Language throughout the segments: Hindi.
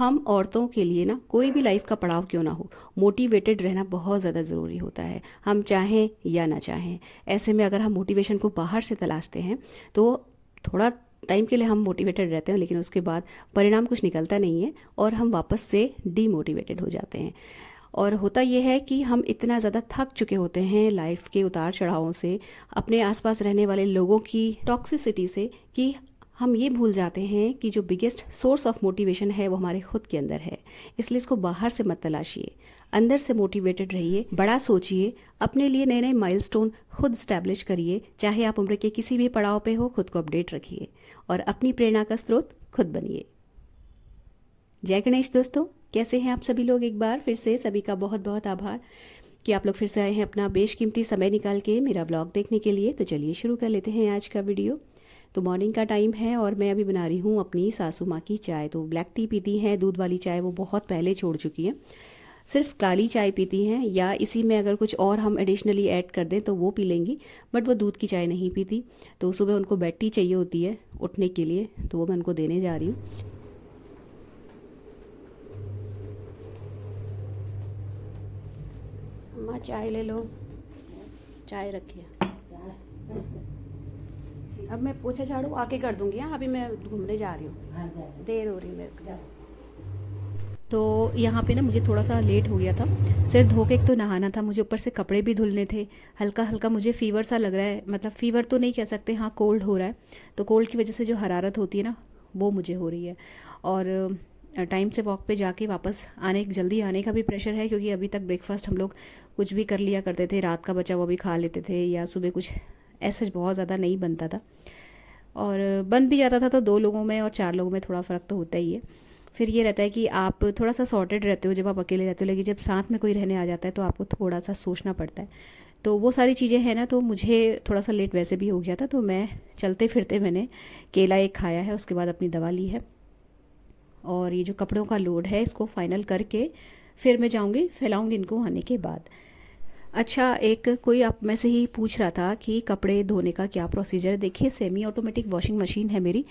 हम औरतों के लिए ना कोई भी लाइफ का पड़ाव क्यों ना हो, मोटिवेटेड रहना बहुत ज़्यादा ज़रूरी होता है, हम चाहें या ना चाहें। ऐसे में अगर हम मोटिवेशन को बाहर से तलाशते हैं तो थोड़ा टाइम के लिए हम मोटिवेटेड रहते हैं, लेकिन उसके बाद परिणाम कुछ निकलता नहीं है और हम वापस से डीमोटिवेटेड हो जाते हैं। और होता यह है कि हम इतना ज़्यादा थक चुके होते हैं लाइफ के उतार चढ़ावों से, अपने आसपास रहने वाले लोगों की टॉक्सिसिटी से, कि हम ये भूल जाते हैं कि जो बिगेस्ट सोर्स ऑफ मोटिवेशन है वो हमारे खुद के अंदर है। इसलिए इसको बाहर से मत तलाशिए, अंदर से मोटिवेटेड रहिए, बड़ा सोचिए, अपने लिए नए नए माइलस्टोन खुद स्टैब्लिश करिए। चाहे आप उम्र के किसी भी पड़ाव पे हो, खुद को अपडेट रखिए और अपनी प्रेरणा का स्रोत खुद बनिए। जय गणेश दोस्तों, कैसे हैं आप सभी लोग। एक बार फिर से सभी का बहुत बहुत आभार कि आप लोग फिर से आए हैं अपना बेशकीमती समय निकाल के मेरा ब्लॉग देखने के लिए। तो चलिए शुरू कर लेते हैं आज का वीडियो। तो मॉर्निंग का टाइम है और मैं अभी बना रही हूँ अपनी सासू माँ की चाय। तो ब्लैक टी पीती हैं, दूध वाली चाय वो बहुत पहले छोड़ चुकी हैं, सिर्फ काली चाय पीती हैं, या इसी में अगर कुछ और हम एडिशनली ऐड कर दें तो वो पी लेंगी, बट वो दूध की चाय नहीं पीती। तो सुबह उनको बेड टी चाहिए होती है उठने के लिए, तो वो मैं उनको देने जा रही हूँ। अम्मा चाय ले लो, चाय रखिए। अब मैं पोछा झाड़ू आके कर दूंगी। हाँ, अभी मैं घूमने जा रही हूँ, देर हो रही मेरे को। तो यहाँ पे ना मुझे थोड़ा सा लेट हो गया था। सिर धो के एक तो नहाना था मुझे, ऊपर से कपड़े भी धुलने थे। हल्का हल्का मुझे फ़ीवर सा लग रहा है, मतलब फ़ीवर तो नहीं कह सकते, हाँ कोल्ड हो रहा है। तो कोल्ड की वजह से जो हरारत होती है ना, वो मुझे हो रही है। और टाइम से वॉक पे जाके वापस आने, जल्दी आने का भी प्रेशर है, क्योंकि अभी तक ब्रेकफास्ट हम लोग कुछ भी कर लिया करते थे, रात का बचा हुआ भी खा लेते थे, या सुबह कुछ ऐसा बहुत ज़्यादा नहीं बनता था। और बन भी जाता था तो 2 लोगों में और 4 लोगों में थोड़ा फ़र्क तो होता ही है। फिर ये रहता है कि आप थोड़ा सा सॉर्टेड रहते हो जब आप अकेले रहते हो, लेकिन जब साथ में कोई रहने आ जाता है तो आपको थोड़ा सा सोचना पड़ता है। तो वो सारी चीज़ें हैं ना, तो मुझे थोड़ा सा लेट वैसे भी हो गया था। तो मैं चलते फिरते मैंने केला एक खाया है, उसके बाद अपनी दवा ली है। और ये जो कपड़ों का लोड है इसको फाइनल करके फिर मैं जाऊँगी, फैलाऊँगी इनको आने के बाद। अच्छा, एक कोई आप में से ही पूछ रहा था कि कपड़े धोने का क्या प्रोसीजर है। देखिए, सेमी ऑटोमेटिक वॉशिंग मशीन है मेरी,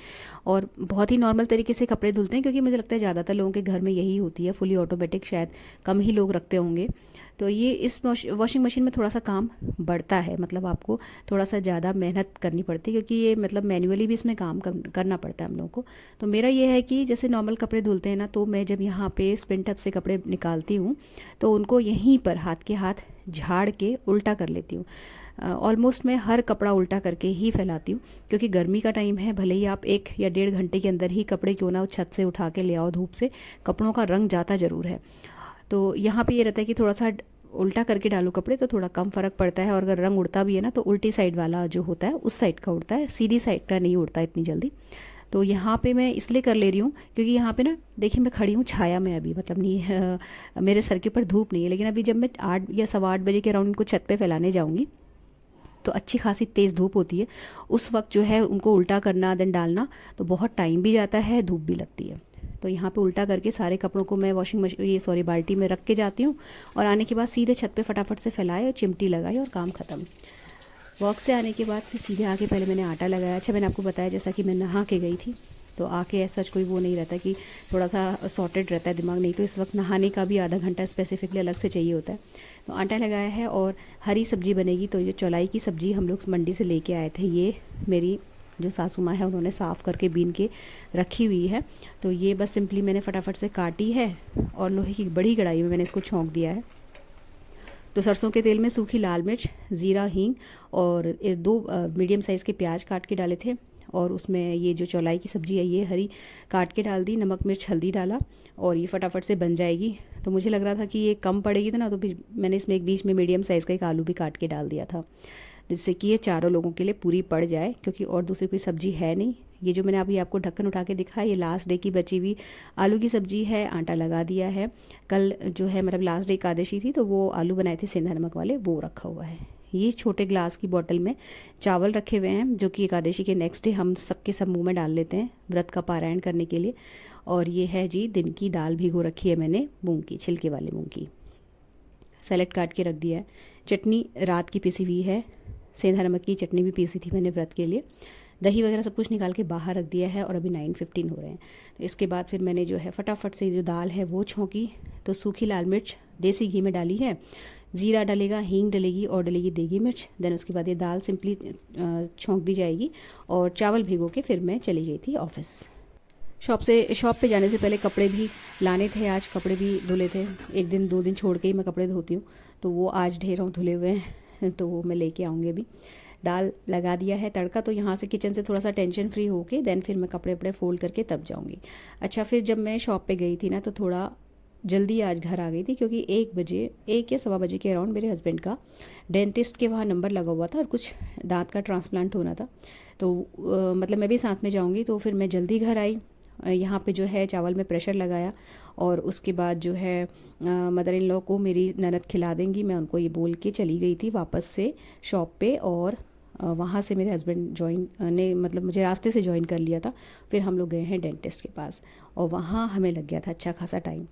और बहुत ही नॉर्मल तरीके से कपड़े धुलते हैं, क्योंकि मुझे लगता है ज़्यादातर लोगों के घर में यही होती है। फुली ऑटोमेटिक शायद कम ही लोग रखते होंगे। तो ये इस वॉशिंग मशीन में थोड़ा सा काम बढ़ता है, मतलब आपको थोड़ा सा ज़्यादा मेहनत करनी पड़ती है, क्योंकि ये मतलब मैन्युअली भी इसमें काम करना पड़ता है हम लोगों को। तो मेरा ये है कि जैसे नॉर्मल कपड़े धुलते हैं ना, तो मैं जब यहाँ पे स्पिन टब से कपड़े निकालती हूँ तो उनको यहीं पर हाथ के हाथ झाड़ के उल्टा कर लेती हूँ। ऑलमोस्ट मैं हर कपड़ा उल्टा करके ही फैलाती हूँ, क्योंकि गर्मी का टाइम है। भले ही आप 1 या 1.5 घंटे के अंदर ही कपड़े क्यों ना छत से उठा के ले आओ धूप से, कपड़ों का रंग जाता ज़रूर है। तो यहाँ पे ये रहता है कि थोड़ा सा उल्टा करके डालो कपड़े तो थोड़ा कम फ़र्क पड़ता है। और अगर रंग उड़ता भी है ना, तो उल्टी साइड वाला जो होता है उस साइड का उड़ता है, सीधी साइड का नहीं उड़ता इतनी जल्दी। तो यहाँ पे मैं इसलिए कर ले रही हूँ क्योंकि यहाँ पे ना देखिए, मैं खड़ी हूँ छाया में अभी, मतलब नहीं मेरे सर के ऊपर धूप नहीं है। लेकिन अभी जब मैं 8 या 8:15 बजे के अराउंड इनको छत पे फैलाने जाऊँगी तो अच्छी खासी तेज़ धूप होती है। उस वक्त जो है उनको उल्टा करना देन डालना, तो बहुत टाइम भी जाता है, धूप भी लगती है। तो यहाँ पे उल्टा करके सारे कपड़ों को मैं वॉशिंग मशीन, ये सॉरी, बाल्टी में रख के जाती हूँ, और आने के बाद सीधे छत पे फटाफट से फैलाए और चिमटी लगाई और काम ख़त्म। वॉक से आने के बाद फिर सीधे आके पहले मैंने आटा लगाया। अच्छा, मैंने आपको बताया जैसा कि मैं नहा के गई थी, तो आके ऐसा कोई वो नहीं रहता कि थोड़ा सा सॉर्टेड रहता है दिमाग, नहीं तो इस वक्त नहाने का भी आधा घंटा स्पेसिफिकली अलग से चाहिए होता है। तो आटा लगाया है और हरी सब्जी बनेगी। तो ये चौलाई की सब्ज़ी हम लोग मंडी से लेके आए थे, ये मेरी जो सासू माँ है उन्होंने साफ़ करके बीन के रखी हुई है। तो ये बस सिंपली मैंने फटाफट से काटी है और लोहे की बड़ी कढ़ाई में मैंने इसको छौंक दिया है। तो सरसों के तेल में सूखी लाल मिर्च, ज़ीरा, हींग और 2 मीडियम साइज़ के प्याज काट के डाले थे, और उसमें ये जो चौलाई की सब्ज़ी है ये हरी काट के डाल दी, नमक मिर्च हल्दी डाला, और ये फटाफट से बन जाएगी। तो मुझे लग रहा था कि ये कम पड़ेगी ना, तो मैंने इसमें एक बीच में मीडियम साइज़ का एक आलू भी काट के डाल दिया था, जिससे कि ये चारों लोगों के लिए पूरी पड़ जाए, क्योंकि और दूसरी कोई सब्ज़ी है नहीं। ये जो मैंने अभी आपको ढक्कन उठा के दिखाया, ये लास्ट डे की बची हुई आलू की सब्ज़ी है। आटा लगा दिया है, कल जो है मतलब लास्ट डे एकादशी थी तो वो आलू बनाए थे सेंधा नमक वाले, वो रखा हुआ है। ये छोटे ग्लास की बोतल में चावल रखे हुए हैं, जो कि एकादशी के नेक्स्ट डे हम सबके सब मुंह में डाल लेते हैं व्रत का पारायण करने के लिए। और ये है जी दिन की दाल भिगो रखी है मैंने, मूंग की, छिलके वाले मूंग की। सैलेड काट के रख दिया है। चटनी रात की पिसी हुई है, सेंधा नमक की चटनी भी पीसी थी मैंने व्रत के लिए। दही वगैरह सब कुछ निकाल के बाहर रख दिया है और अभी 9:15 हो रहे हैं। तो इसके बाद फिर मैंने जो है फटाफट से जो दाल है वो छौंकी। तो सूखी लाल मिर्च देसी घी में डाली है, ज़ीरा डलेगा, हींग डलेगी और डलेगी देगी मिर्च। देन उसके बाद ये दाल सिंपली छौंक दी जाएगी और चावल भिगो के फिर मैं चली गई थी ऑफिस। शॉप पे जाने से पहले कपड़े भी लाने थे, आज कपड़े भी धुले थे। एक दिन 2 दिन छोड़ के ही मैं कपड़े धोती हूँ, तो वो आज ढेरों धुले हुए हैं, तो वो मैं लेके आऊँगी अभी। दाल लगा दिया है तड़का, तो यहाँ से किचन से थोड़ा सा टेंशन फ्री होके देन फिर मैं कपड़े वपड़े फोल्ड करके तब जाऊँगी। अच्छा, फिर जब मैं शॉप पे गई थी ना तो थोड़ा जल्दी आज घर आ गई थी, क्योंकि 1 या सवा बजे के अराउंड मेरे हस्बैंड का डेंटिस्ट के वहाँ नंबर लगा हुआ था और कुछ दांत का ट्रांसप्लांट होना था। तो मतलब मैं भी साथ में जाऊँगी, तो फिर मैं जल्दी घर आई। यहाँ पे जो है चावल में प्रेशर लगाया और उसके बाद जो है मदर इन लॉ को मेरी ननद खिला देंगी, मैं उनको ये बोल के चली गई थी वापस से शॉप पे। और वहाँ से मेरे हस्बैंड ने मतलब मुझे रास्ते से ज्वाइन कर लिया था। फिर हम लोग गए हैं डेंटिस्ट के पास और वहाँ हमें लग गया था अच्छा खासा टाइम।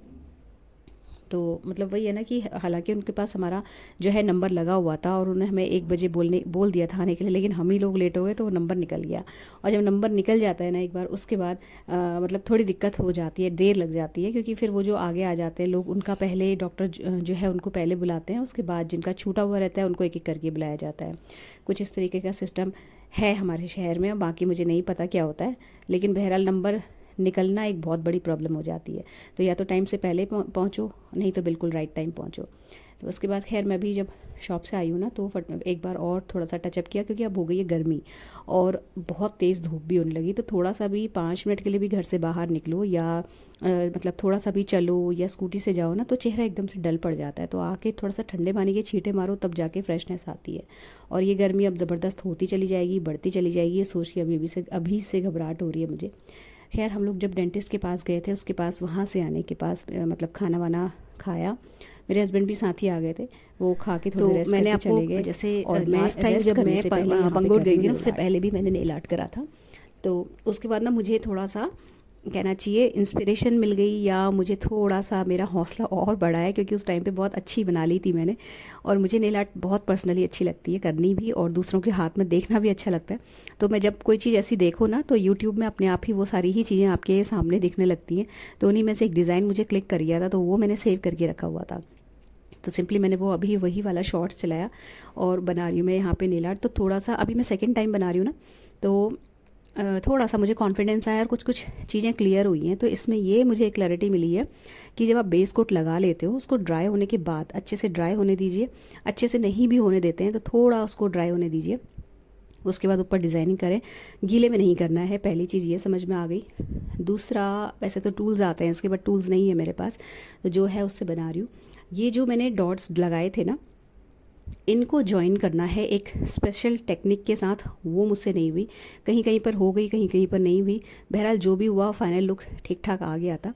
तो मतलब वही है ना कि हालांकि उनके पास हमारा जो है नंबर लगा हुआ था और उन्होंने हमें 1 बजे बोल दिया था आने के लिए, लेकिन हम ही लोग लेट हो गए तो वो नंबर निकल गया। और जब नंबर निकल जाता है ना एक बार, उसके बाद मतलब थोड़ी दिक्कत हो जाती है, देर लग जाती है, क्योंकि फिर वो जो आगे आ जाते हैं लोग, उनका पहले डॉक्टर जो है उनको पहले बुलाते हैं, उसके बाद जिनका छूटा हुआ रहता है उनको एक एक करके बुलाया जाता है। कुछ इस तरीके का सिस्टम है हमारे शहर में, बाकी मुझे नहीं पता क्या होता है, लेकिन बहरहाल नंबर निकलना एक बहुत बड़ी प्रॉब्लम हो जाती है। तो या तो टाइम से पहले पहुँचो, नहीं तो बिल्कुल राइट टाइम पहुँचो। तो उसके बाद खैर मैं भी जब शॉप से आई हूँ ना तो एक बार और थोड़ा सा टचअप किया, क्योंकि अब हो गई है गर्मी और बहुत तेज़ धूप भी होने लगी। तो थोड़ा सा भी 5 मिनट के लिए भी घर से बाहर निकलो या मतलब थोड़ा सा भी चलो या स्कूटी से जाओ ना, तो चेहरा एकदम से डल पड़ जाता है। तो आके थोड़ा सा ठंडे पानी के छींटे मारो, तब जाके फ्रेशनेस आती है। और ये गर्मी अब ज़बरदस्त होती चली जाएगी, बढ़ती चली जाएगी, ये सोच के अभी से घबराहट हो रही है मुझे। खैर हम लोग जब डेंटिस्ट के पास गए थे, उसके पास वहाँ से आने के पास मतलब खाना वाना खाया, मेरे हस्बैंड भी साथ ही आ गए थे, वो खा के थोड़ी रेस्ट करके चले गए। जैसे और लास्ट टाइम जब मैं पंगोट गई थी उससे पहले भी मैंने नेल आर्ट करा था, तो उसके बाद ना मुझे थोड़ा सा कहना चाहिए इंस्पिरेशन मिल गई, या मुझे थोड़ा सा मेरा हौसला और बढ़ा है, क्योंकि उस टाइम पे बहुत अच्छी बना ली थी मैंने। और मुझे नेल आर्ट बहुत पर्सनली अच्छी लगती है करनी भी, और दूसरों के हाथ में देखना भी अच्छा लगता है। तो मैं जब कोई चीज़ ऐसी देखो ना, तो यूट्यूब में अपने आप ही वो सारी ही चीज़ें आपके सामने दिखने लगती हैं। तो उन्हीं में से एक डिज़ाइन मुझे क्लिक कर गया था, तो वो मैंने सेव करके रखा हुआ था। तो सिंपली मैंने वो अभी वही वाला शॉर्ट चलाया और बना रही हूँ मैं यहाँ पे नेल आर्ट। तो थोड़ा सा अभी मैं सेकेंड टाइम बना रही हूँ ना, तो थोड़ा सा मुझे कॉन्फिडेंस आया और कुछ चीज़ें क्लियर हुई हैं। तो इसमें ये मुझे क्लैरिटी मिली है कि जब आप बेस कोट लगा लेते हो, उसको ड्राई होने के बाद अच्छे से ड्राई होने दीजिए। अच्छे से नहीं भी होने देते हैं तो थोड़ा उसको ड्राई होने दीजिए, उसके बाद ऊपर डिज़ाइनिंग करें। गीले में नहीं करना है, पहली चीज़ ये समझ में आ गई। दूसरा, वैसे तो टूल्स आते हैं इसके, बट टूल्स नहीं है मेरे पास, तो जो है उससे बना रही हूँ। ये जो मैंने डॉट्स लगाए थे ना, इनको ज्वाइन करना है एक स्पेशल टेक्निक के साथ। वो मुझसे नहीं हुई, कहीं कहीं पर हो गई, कहीं कहीं पर नहीं हुई। बहरहाल जो भी हुआ फाइनल लुक ठीक ठाक आ गया था।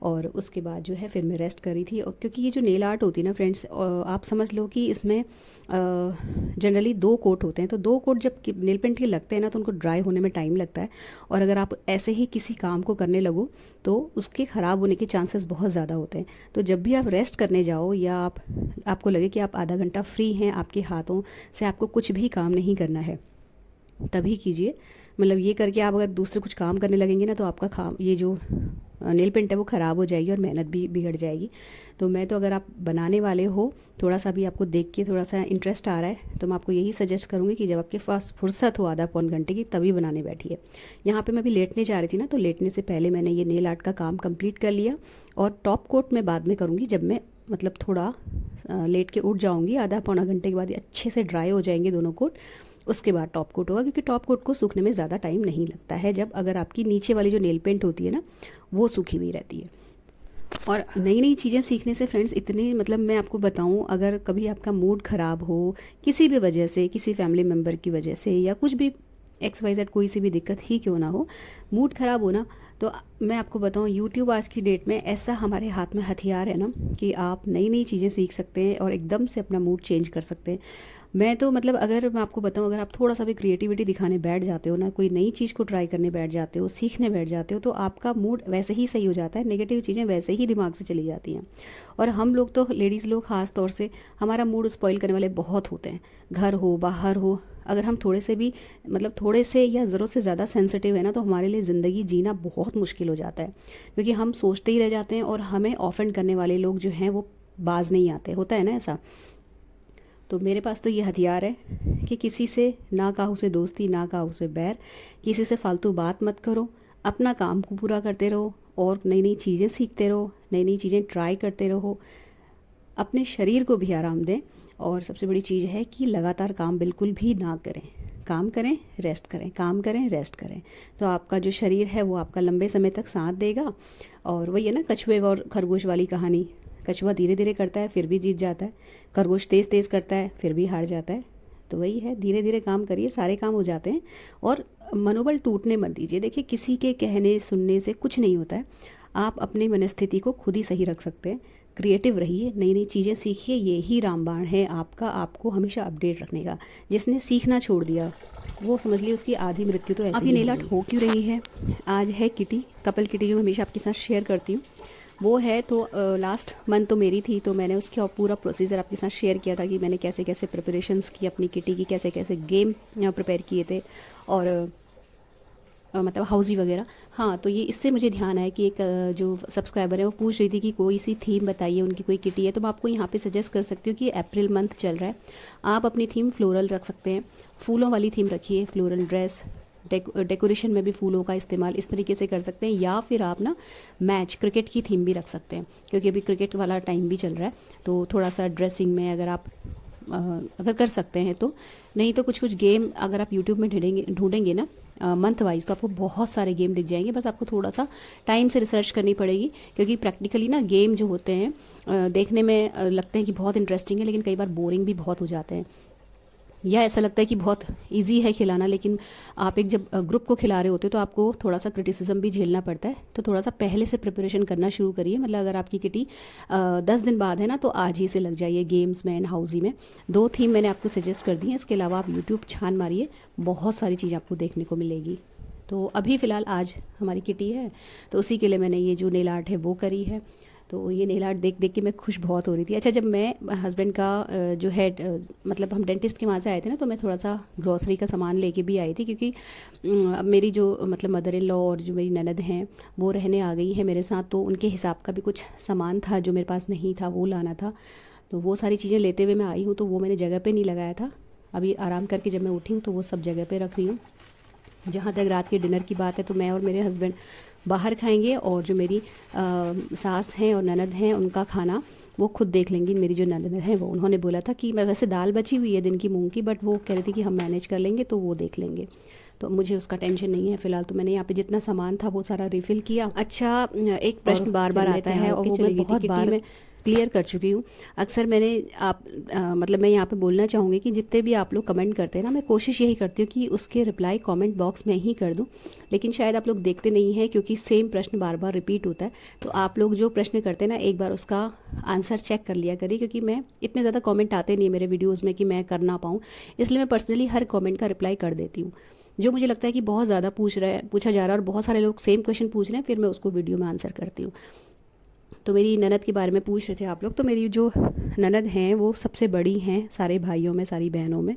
और उसके बाद जो है फिर मैं रेस्ट करी थी। और क्योंकि ये जो नेल आर्ट होती है ना फ्रेंड्स, आप समझ लो कि इसमें जनरली 2 कोट होते हैं। तो 2 कोट जब नेल पेंट के लगते हैं ना, तो उनको ड्राई होने में टाइम लगता है। और अगर आप ऐसे ही किसी काम को करने लगो तो उसके ख़राब होने के चांसेस बहुत ज़्यादा होते हैं। तो जब भी आप रेस्ट करने जाओ, या आपको लगे कि आप आधा घंटा फ्री हैं, आपके हाथों से आपको कुछ भी काम नहीं करना है, तभी कीजिए। मतलब ये करके आप अगर दूसरे कुछ काम करने लगेंगे ना, तो आपका काम, ये जो नेल पेंट है वो ख़राब हो जाएगी और मेहनत भी बिगड़ जाएगी। तो मैं तो, अगर आप बनाने वाले हो, थोड़ा सा भी आपको देख के थोड़ा सा इंटरेस्ट आ रहा है, तो मैं आपको यही सजेस्ट करूँगी कि जब आपके पास फुर्सत हो आधा पौन घंटे की, तभी बनाने बैठिए। यहाँ पे मैं भी लेटने जा रही थी ना, तो लेटने से पहले मैंने ये नेल आर्ट का काम कंप्लीट कर लिया। और टॉप कोट मैं बाद में करूँगी, जब मैं मतलब थोड़ा लेट के उठ जाऊँगी, आधा पौना घंटे के बाद अच्छे से ड्राई हो जाएंगे दोनों कोट, उसके बाद टॉप कोट होगा। क्योंकि टॉप कोट को सूखने में ज़्यादा टाइम नहीं लगता है, जब अगर आपकी नीचे वाली जो नेल पेंट होती है ना, वो सूखी हुई रहती है। और नई नई चीज़ें सीखने से फ्रेंड्स इतनी, मतलब मैं आपको बताऊं, अगर कभी आपका मूड ख़राब हो किसी भी वजह से, किसी फैमिली मेम्बर की वजह से, या कुछ भी XYZ कोई सी भी दिक्कत ही क्यों ना हो, मूड ख़राब हो ना, तो मैं आपको बताऊं, यूट्यूब आज की डेट में ऐसा हमारे हाथ में हथियार है ना, कि आप नई नई चीज़ें सीख सकते हैं और एकदम से अपना मूड चेंज कर सकते हैं। मैं तो मतलब, अगर मैं आपको बताऊं, अगर आप थोड़ा सा भी क्रिएटिविटी दिखाने बैठ जाते हो ना, कोई नई चीज़ को ट्राई करने बैठ जाते हो, सीखने बैठ जाते हो, तो आपका मूड वैसे ही सही हो जाता है। नेगेटिव चीज़ें वैसे ही दिमाग से चली जाती हैं। और हम लोग तो, लेडीज़ लोग ख़ास तौर से, हमारा मूड स्पॉइल करने वाले बहुत होते हैं। घर हो, बाहर हो, अगर हम थोड़े से भी मतलब थोड़े से या ज़रूरत से ज़्यादा सेंसिटिव है ना, तो हमारे लिए ज़िंदगी जीना बहुत मुश्किल हो जाता है, क्योंकि हम सोचते ही रह जाते हैं और हमें ऑफेंड करने वाले लोग जो हैं वो बाज नहीं आते, होता है ना ऐसा। तो मेरे पास तो ये हथियार है कि किसी से ना काहू से दोस्ती, ना काहू से बैर, किसी से फालतू बात मत करो, अपना काम को पूरा करते रहो और नई नई चीज़ें सीखते रहो, नई नई चीज़ें ट्राई करते रहो, अपने शरीर को भी आराम दें। और सबसे बड़ी चीज़ है कि लगातार काम बिल्कुल भी ना करें, काम करें रेस्ट करें, काम करें रेस्ट करें, तो आपका जो शरीर है वो आपका लंबे समय तक साथ देगा। और वही है ना कछुए और खरगोश वाली कहानी, कछुआ धीरे धीरे करता है फिर भी जीत जाता है, खरगोश तेज़ तेज़ करता है फिर भी हार जाता है। तो वही है, धीरे धीरे काम करिए, सारे काम हो जाते हैं। और मनोबल टूटने मत दीजिए। देखिए किसी के कहने सुनने से कुछ नहीं होता है, आप अपनी मनस्थिति को खुद ही सही रख सकते हैं। क्रिएटिव रहिए, नई नई चीज़ें सीखिए, ये ही रामबाण है आपका, आपको हमेशा अपडेट रखने का। जिसने सीखना छोड़ दिया वो समझ लीजिए उसकी आधी मृत्यु तो ऐसे ही नेल आर्ट हो क्यों रही है। आज है किटी, कपल किटी, जो हमेशा आपके साथ शेयर करती हूँ वो है। तो लास्ट मंथ तो मेरी थी, तो मैंने उसका पूरा प्रोसीजर आपके साथ शेयर किया था कि मैंने कैसे कैसे प्रिपरेशंस की अपनी किटी की, कैसे कैसे गेम प्रिपेयर किए थे और मतलब हाउजी वगैरह। हाँ, तो ये इससे मुझे ध्यान आया कि एक जो सब्सक्राइबर है वो पूछ रही थी कि कोई सी थीम बताइए, उनकी कोई किटी है। तो मैं आपको यहाँ पे सजेस्ट कर सकती हूँ कि अप्रैल मंथ चल रहा है, आप अपनी थीम फ्लोरल रख सकते हैं, फूलों वाली थीम रखिए, फ्लोरल ड्रेस, डेकोरेशन में भी फूलों का इस्तेमाल इस तरीके से कर सकते हैं। या फिर आप ना मैच क्रिकेट की थीम भी रख सकते हैं, क्योंकि अभी क्रिकेट वाला टाइम भी चल रहा है। तो थोड़ा सा ड्रेसिंग में अगर आप अगर कर सकते हैं तो, नहीं तो कुछ कुछ गेम अगर आप यूट्यूब में ढूंढेंगे ना मंथ वाइज, तो आपको बहुत सारे गेम दिख जाएंगे। बस आपको थोड़ा सा टाइम से रिसर्च करनी पड़ेगी, क्योंकि प्रैक्टिकली ना गेम जो होते हैं देखने में लगते हैं कि बहुत इंटरेस्टिंग है, लेकिन कई बार बोरिंग भी बहुत हो जाते हैं, या ऐसा लगता है कि बहुत इजी है खिलाना। लेकिन आप एक जब ग्रुप को खिला रहे होते हो तो आपको थोड़ा सा क्रिटिसिज्म भी झेलना पड़ता है। तो थोड़ा सा पहले से प्रिपरेशन करना शुरू करिए। मतलब अगर आपकी किटी 10 दिन बाद है ना, तो आज ही से लग जाइए गेम्स में एंड हाउसी में। 2 थीम मैंने आपको सजेस्ट कर दी हैं, इसके अलावा आप यूट्यूब छान मारिए, बहुत सारी चीज़ आपको देखने को मिलेगी। तो अभी फ़िलहाल आज हमारी किटी है, तो उसी के लिए मैंने ये जो नेल आर्ट है वो करी है। तो ये नेल आर्ट देख देख के मैं खुश बहुत हो रही थी। अच्छा, जब मैं हस्बैंड का जो है मतलब हम डेंटिस्ट के वहाँ से आए थे ना, तो मैं थोड़ा सा ग्रॉसरी का सामान लेके भी आई थी, क्योंकि अब मेरी जो मतलब मदर इन लॉ और जो मेरी ननद हैं वो रहने आ गई है मेरे साथ, तो उनके हिसाब का भी कुछ सामान था जो मेरे पास नहीं था, वो लाना था। तो वो सारी चीज़ें लेते हुए मैं आई हूँ, तो वो मैंने जगह पर नहीं लगाया था। अभी आराम करके जब मैं उठी हूँ तो वो सब जगह पर रख रही हूँ। जहाँ तक रात के डिनर की बात है, तो मैं और मेरे हस्बैंड बाहर खाएंगे, और जो मेरी सास हैं और ननद हैं उनका खाना वो खुद देख लेंगी। मेरी जो ननद है वो, उन्होंने बोला था कि मैं वैसे दाल बची हुई है दिन की मूंग की, बट वो कह रही थी कि हम मैनेज कर लेंगे, तो वो देख लेंगे, तो मुझे उसका टेंशन नहीं है फ़िलहाल। तो मैंने यहाँ पे जितना सामान था वो सारा रिफ़िल किया। अच्छा, एक प्रश्न बार बार आता है और वो मैं बहुत बार मैं क्लियर कर चुकी हूँ। अक्सर मैंने मतलब मैं यहाँ पे बोलना चाहूँगी कि जितने भी आप लोग कमेंट करते हैं ना, मैं कोशिश यही करती हूँ कि उसके रिप्लाई कमेंट बॉक्स में ही कर दूँ, लेकिन शायद आप लोग देखते नहीं हैं, क्योंकि सेम प्रश्न बार बार रिपीट होता है। तो आप लोग जो प्रश्न करते हैं ना, एक बार उसका आंसर चेक कर लिया करिए, क्योंकि मैं इतने ज़्यादा कॉमेंट आते नहीं मेरे वीडियोज़ में कि मैं कर ना पाऊँ, इसलिए मैं पर्सनली हर कॉमेंट का रिप्लाई कर देती हूँ। जो मुझे लगता है कि बहुत ज़्यादा पूछा जा रहा है और बहुत सारे लोग सेम क्वेश्चन पूछ रहे हैं, फिर मैं उसको वीडियो में आंसर करती हूँ। तो मेरी ननद के बारे में पूछ रहे थे आप लोग, तो मेरी जो ननद हैं वो सबसे बड़ी हैं सारे भाइयों में, सारी बहनों में,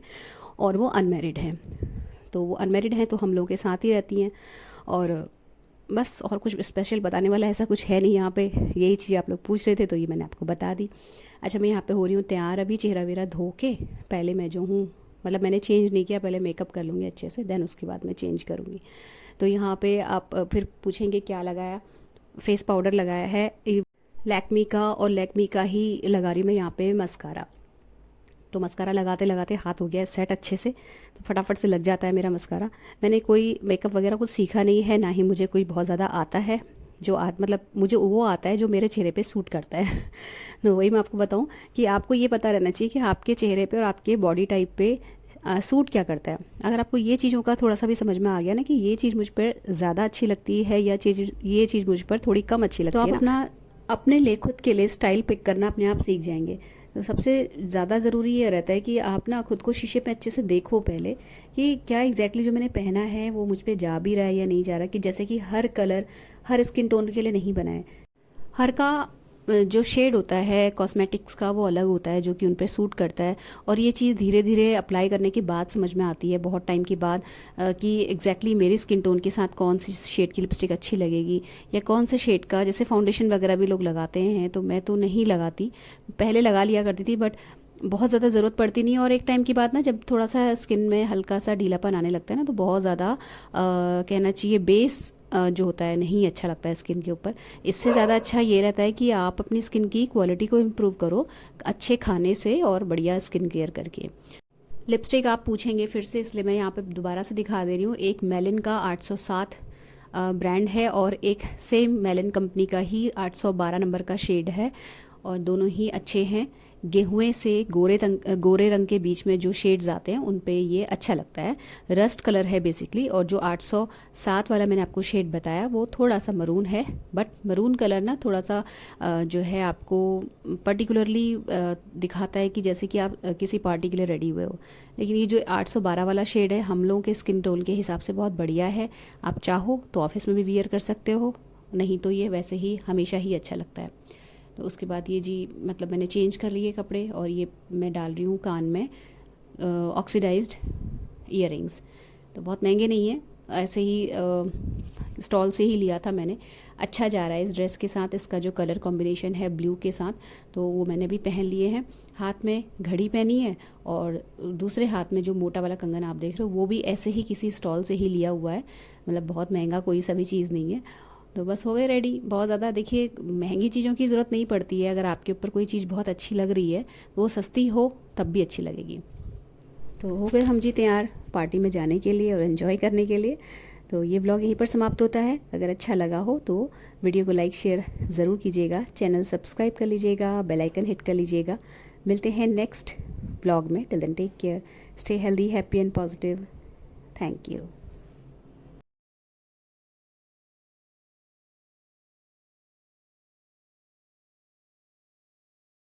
और वो अनमैरिड हैं। तो वो अनमैरिड हैं, तो हम लोगों के साथ ही रहती हैं, और बस और कुछ स्पेशल बताने वाला ऐसा कुछ है नहीं यहाँ पे। यही चीज़ आप लोग पूछ रहे थे, तो ये मैंने आपको बता दी। अच्छा, मैं यहाँ पे हो रही हूँ तैयार, अभी चेहरा वेरा धो के, पहले मैं जो हूँ मतलब मैंने चेंज नहीं किया, पहले मेकअप कर लूँगी अच्छे से, देन उसके बाद मैं चेंज करूँगी। तो यहाँ पे आप फिर पूछेंगे क्या लगाया, फेस पाउडर लगाया है लैक्मी का, और लैक्मी का ही लगा रही हूँ मैं यहाँ पे मस्कारा। तो मस्कारा लगाते लगाते हाथ हो गया सेट अच्छे से, तो फटाफट से लग जाता है मेरा मस्कारा। मैंने कोई मेकअप वगैरह कुछ सीखा नहीं है, ना ही मुझे कोई बहुत ज़्यादा आता है। जो मतलब मुझे वो आता है जो मेरे चेहरे पे सूट करता है। तो वही मैं आपको बताऊं कि आपको ये पता रहना चाहिए कि आपके चेहरे पे और आपके बॉडी टाइप पे सूट क्या करता है। अगर आपको ये चीज़ों का थोड़ा सा भी समझ में आ गया ना कि ये चीज़ मुझ पर ज़्यादा अच्छी लगती है या ये चीज़ मुझ पर थोड़ी कम अच्छी लगती है, तो आप अपने लिए खुद के लिए स्टाइल पिक करना अपने आप सीख जाएंगे। तो सबसे ज़्यादा ज़रूरी ये रहता है कि आप ना खुद को शीशे पे अच्छे से देखो पहले, कि क्या एग्जैक्टली जो मैंने पहना है वो मुझ पे जा भी रहा है या नहीं जा रहा। कि जैसे कि हर कलर हर स्किन टोन के लिए नहीं बना है, हर का जो शेड होता है कॉस्मेटिक्स का वो अलग होता है जो कि उन पे सूट करता है, और ये चीज़ धीरे धीरे अप्लाई करने के बाद समझ में आती है बहुत टाइम के बाद कि एग्जैक्टली मेरी स्किन टोन के साथ कौन सी शेड की लिपस्टिक अच्छी लगेगी या कौन से शेड का, जैसे फाउंडेशन वगैरह भी लोग लगाते हैं तो मैं तो नहीं लगाती, पहले लगा लिया करती थी बट बहुत ज़्यादा ज़रूरत पड़ती नहीं। और एक टाइम के बाद ना जब थोड़ा सा स्किन में हल्का सा ढीलापन आने लगता है ना तो बहुत ज़्यादा कहना चाहिए बेस जो होता है नहीं अच्छा लगता है स्किन के ऊपर। इससे ज़्यादा अच्छा ये रहता है कि आप अपनी स्किन की क्वालिटी को इम्प्रूव करो अच्छे खाने से और बढ़िया स्किन केयर करके। लिपस्टिक आप पूछेंगे फिर से, इसलिए मैं यहाँ पे दोबारा से दिखा दे रही हूँ। एक मेलिन का 807 ब्रांड है और एक सेम मेलिन कंपनी का ही 812 नंबर का शेड है, और दोनों ही अच्छे हैं। गेहुए से गोरे रंग के बीच में जो शेड्स आते हैं उन पे ये अच्छा लगता है, रस्ट कलर है बेसिकली। और जो 807 वाला मैंने आपको शेड बताया वो थोड़ा सा मरून है, बट मरून कलर ना थोड़ा सा जो है आपको पर्टिकुलरली दिखाता है कि जैसे कि आप किसी पार्टी के लिए रेडी हुए हो। लेकिन ये जो 812 वाला शेड है हम लोगों के स्किन टोन के हिसाब से बहुत बढ़िया है, आप चाहो तो ऑफिस में भी वियर कर सकते हो, नहीं तो ये वैसे ही हमेशा ही अच्छा लगता है। तो उसके बाद ये जी मतलब मैंने चेंज कर लिए कपड़े और ये मैं डाल रही हूँ कान में ऑक्सीडाइज्ड ईयररिंग्स। तो बहुत महंगे नहीं है, ऐसे ही स्टॉल से ही लिया था मैंने। अच्छा जा रहा है इस ड्रेस के साथ, इसका जो कलर कॉम्बिनेशन है ब्लू के साथ, तो वो मैंने भी पहन लिए हैं। हाथ में घड़ी पहनी है और दूसरे हाथ में जो मोटा वाला कंगन आप देख रहे हो वो भी ऐसे ही किसी स्टॉल से ही लिया हुआ है, मतलब बहुत महंगा कोई सा भी चीज़ नहीं है। तो बस हो गए रेडी। बहुत ज़्यादा देखिए महंगी चीज़ों की ज़रूरत नहीं पड़ती है, अगर आपके ऊपर कोई चीज़ बहुत अच्छी लग रही है वो सस्ती हो तब भी अच्छी लगेगी। तो हो गए हम जी तैयार पार्टी में जाने के लिए और एंजॉय करने के लिए। तो ये ब्लॉग यहीं पर समाप्त होता है। अगर अच्छा लगा हो तो वीडियो को लाइक शेयर ज़रूर कीजिएगा, चैनल सब्सक्राइब कर लीजिएगा, बेल आइकन हिट कर लीजिएगा। मिलते हैं नेक्स्ट ब्लॉग में। Till then take care, stay healthy, happy and positive. Thank you.